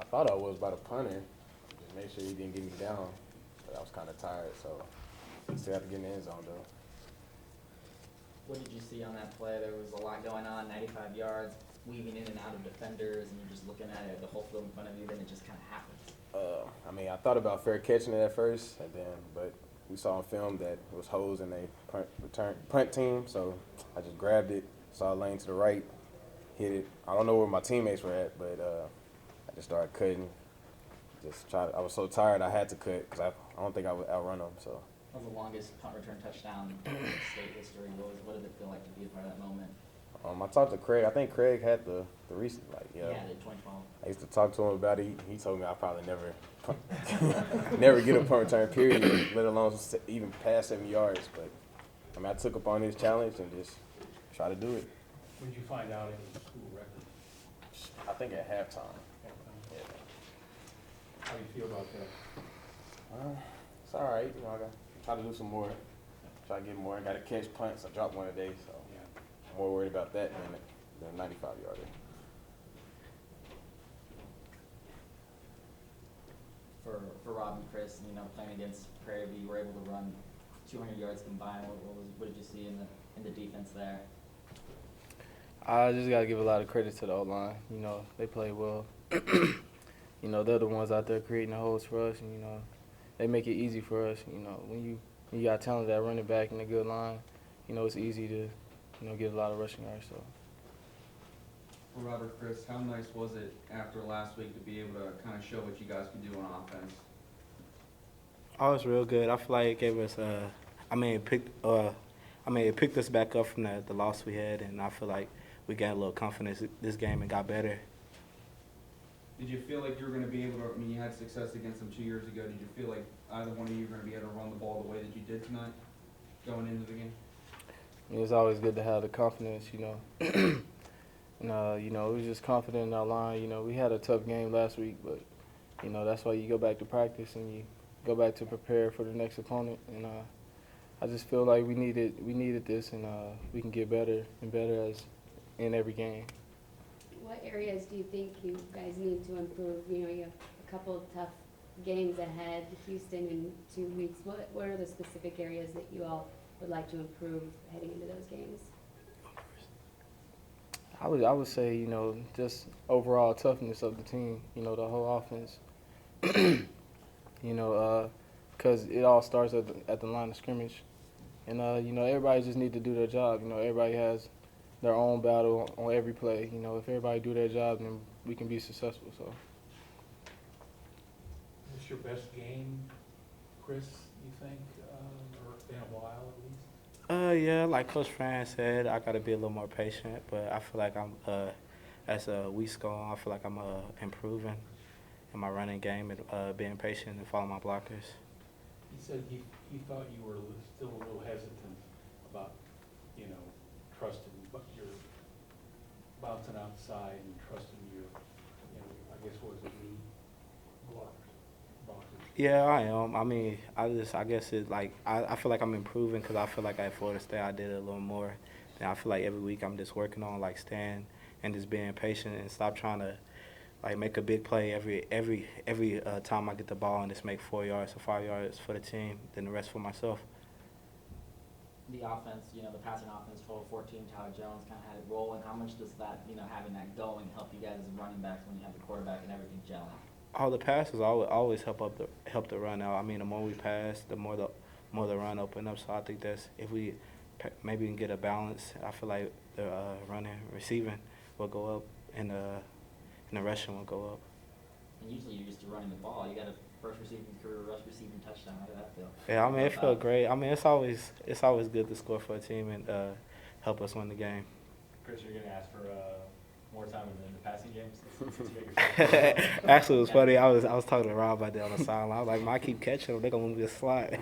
thought I was by the punter. Just make sure he didn't get me down. But I was kind of tired, so still have to get in the end zone though. What did you see on that play? There was a lot going on, 95 yards, weaving in and out of defenders, and you're just looking at it, the whole field in front of you, then it just kind of happens. I mean, I thought about fair catching it at first, and then, but we saw on film that it was hoes in a punt team, so I just grabbed it, saw a lane to the right, hit it. I don't know where my teammates were at, but I just started cutting. I was so tired I had to cut because I don't think I would outrun them. So. That was the longest punt return touchdown in state history. What did it feel like to be a part of that moment? I talked to Craig. I think Craig had the recent, Yeah, the 2012. I used to talk to him about it. He told me I probably never get a punt return, period, let alone even pass 7 yards. But, I mean, I took upon his challenge and just try to do it. When did you find out it was a school record? I think at halftime. Yeah. How do you feel about that? It's all right. You know, I got try to do some more. Try to get more. I got to catch punts. I dropped one today, so Yeah. I'm more worried about that than 95-yarder. For Rob and Chris, playing against Prairie, you were able to run 200 yards combined. What did you see in the defense there? I just got to give a lot of credit to the O-line. They play well. They're the ones out there creating the holes for us, and, they make it easy for us. When you got talent at running back and a good line, it's easy to, get a lot of rushing yards. So. For Robert, Chris, how nice was it after last week to be able to kind of show what you guys can do on offense? Oh, it's real good. I feel like it gave us it picked us back up from the loss we had, and I feel like we got a little confidence this game and got better. Did you feel like you were going to be able to, you had success against them 2 years ago, did you feel like either one of you were going to be able to run the ball the way that you did tonight going into the game? It's always good to have the confidence, And, we was just confident in our line. We had a tough game last week, but, that's why you go back to practice and you go back to prepare for the next opponent. And I just feel like we needed this, and we can get better and better as in every game. What areas do you think you guys need to improve? You have a couple of tough games ahead, Houston in 2 weeks. What are the specific areas that you all would like to improve heading into those games? I would say, just overall toughness of the team, the whole offense. Because it all starts at the line of scrimmage. And, everybody just need to do their job. Everybody has their own battle on every play. If everybody do their job, then we can be successful. So. What's your best game, Chris, you think, or in a while at least? Yeah, like Coach Fran said, I got to be a little more patient, but I feel like as weeks go on, I feel like I'm improving in my running game and being patient and following my blockers. He said he thought you were still a little hesitant about, trusting your bouncing outside and trusting your, I guess what was it, knee blockers. Yeah, I am. I mean, I guess it's like, I feel like I'm improving because I feel like at Florida State I did it a little more. And I feel like every week I'm just working on like staying and just being patient and stop trying to like make a big play every time I get the ball and just make 4 yards or 5 yards for the team, then the rest for myself. The offense, the passing offense, 12-14, Tyler Jones kind of had it rolling. How much does that, having that going help you guys as running backs when you have the quarterback and everything gelling? All the passes always help the run out. I mean, the more we pass, the more the run open up. So I think that's if we maybe can get a balance. I feel like the running, receiving will go up, and the rushing will go up. And usually you're used to running the ball. You got a first career receiving touchdown. How did that feel? Yeah, I mean, it felt great. I mean, it's always good to score for a team and help us win the game. Chris, you're going to ask for more time in the passing games? Actually, it was funny. I was talking to Rob about that on the sideline. I was like, I keep catching them. They're going to move this slide.